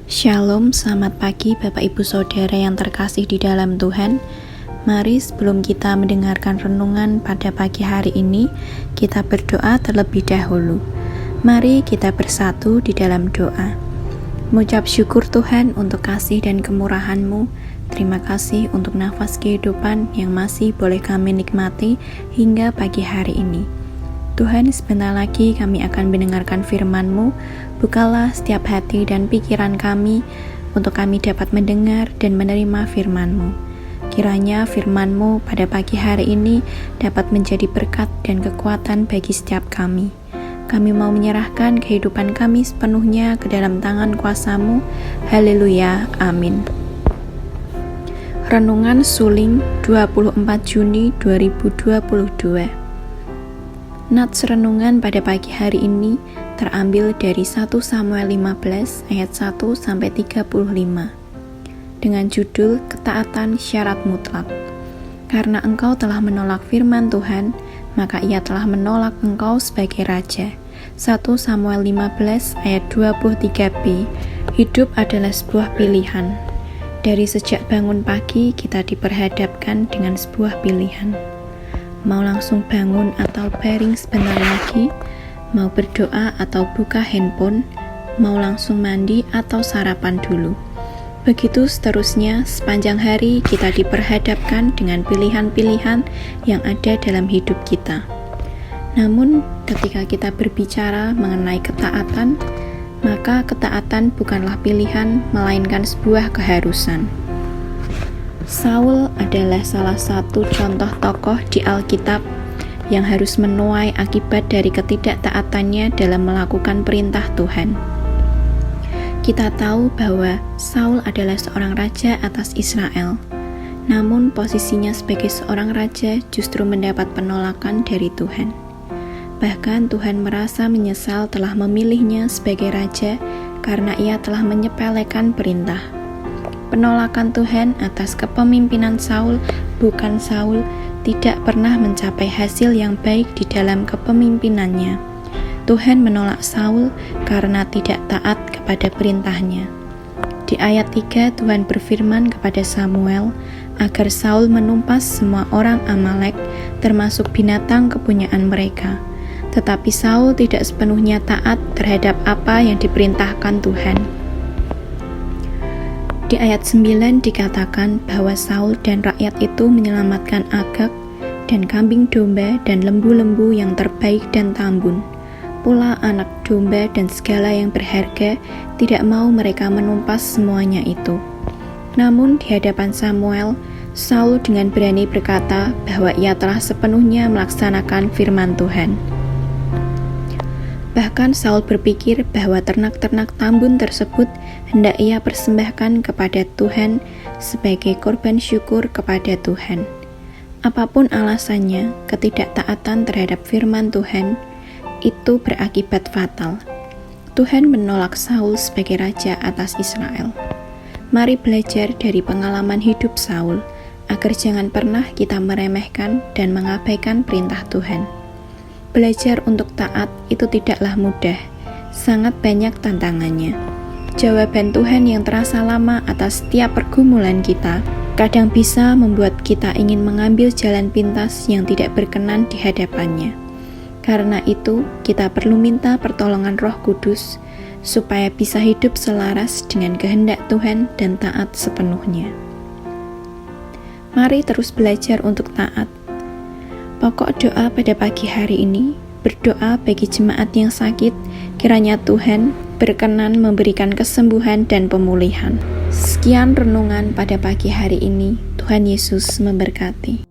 Shalom, selamat pagi Bapak Ibu Saudara yang terkasih di dalam Tuhan. Mari sebelum kita mendengarkan renungan pada pagi hari ini, kita berdoa terlebih dahulu. Mari kita bersatu di dalam doa. Mengucap syukur Tuhan untuk kasih dan kemurahan-Mu. Terima kasih untuk nafas kehidupan yang masih boleh kami nikmati hingga pagi hari ini. Tuhan, sebentar lagi kami akan mendengarkan firman-Mu. Bukalah setiap hati dan pikiran kami untuk kami dapat mendengar dan menerima firman-Mu. Kiranya firman-Mu pada pagi hari ini dapat menjadi berkat dan kekuatan bagi setiap kami. Kami mau menyerahkan kehidupan kami sepenuhnya ke dalam tangan kuasa-Mu. Haleluya, amin. Renungan Suling 24 Juni 2022. Nats renungan pada pagi hari ini terambil dari 1 Samuel 15 ayat 1 sampai 35 dengan judul Ketaatan Syarat Mutlak. Karena engkau telah menolak firman Tuhan, maka ia telah menolak engkau sebagai raja. 1 Samuel 15 ayat 23b. Hidup adalah sebuah pilihan. Dari sejak bangun pagi kita diperhadapkan dengan sebuah pilihan. Mau langsung bangun atau baring sebentar lagi, mau berdoa atau buka handphone, mau langsung mandi atau sarapan dulu. Begitu seterusnya, sepanjang hari kita diperhadapkan dengan pilihan-pilihan yang ada dalam hidup kita. Namun, ketika kita berbicara mengenai ketaatan, maka ketaatan bukanlah pilihan, melainkan sebuah keharusan. Saul adalah salah satu contoh tokoh di Alkitab yang harus menuai akibat dari ketidaktaatannya dalam melakukan perintah Tuhan. Kita tahu bahwa Saul adalah seorang raja atas Israel, namun posisinya sebagai seorang raja justru mendapat penolakan dari Tuhan. Bahkan Tuhan merasa menyesal telah memilihnya sebagai raja karena ia telah menyepelekan perintah. Penolakan Tuhan atas kepemimpinan Saul, bukan Saul, tidak pernah mencapai hasil yang baik di dalam kepemimpinannya. Tuhan menolak Saul karena tidak taat kepada perintahnya. Di ayat 3 Tuhan berfirman kepada Samuel agar Saul menumpas semua orang Amalek termasuk binatang kepunyaan mereka. Tetapi Saul tidak sepenuhnya taat terhadap apa yang diperintahkan Tuhan. Di ayat 9 dikatakan bahwa Saul dan rakyat itu menyelamatkan Agag dan kambing domba dan lembu-lembu yang terbaik dan tambun. Pula anak domba dan segala yang berharga, tidak mau mereka menumpas semuanya itu. Namun di hadapan Samuel, Saul dengan berani berkata bahwa ia telah sepenuhnya melaksanakan firman Tuhan. Bahkan Saul berpikir bahwa ternak-ternak tambun tersebut hendak ia persembahkan kepada Tuhan sebagai korban syukur kepada Tuhan. Apapun alasannya, ketidaktaatan terhadap firman Tuhan itu berakibat fatal. Tuhan menolak Saul sebagai raja atas Israel. Mari belajar dari pengalaman hidup Saul, agar jangan pernah kita meremehkan dan mengabaikan perintah Tuhan. Belajar untuk taat itu tidaklah mudah, sangat banyak tantangannya. Jawaban Tuhan yang terasa lama atas setiap pergumulan kita, kadang bisa membuat kita ingin mengambil jalan pintas yang tidak berkenan di hadapannya. Karena itu, kita perlu minta pertolongan Roh Kudus, supaya bisa hidup selaras dengan kehendak Tuhan dan taat sepenuhnya. Mari terus belajar untuk taat. Pokok doa pada pagi hari ini, berdoa bagi jemaat yang sakit, kiranya Tuhan berkenan memberikan kesembuhan dan pemulihan. Sekian renungan pada pagi hari ini, Tuhan Yesus memberkati.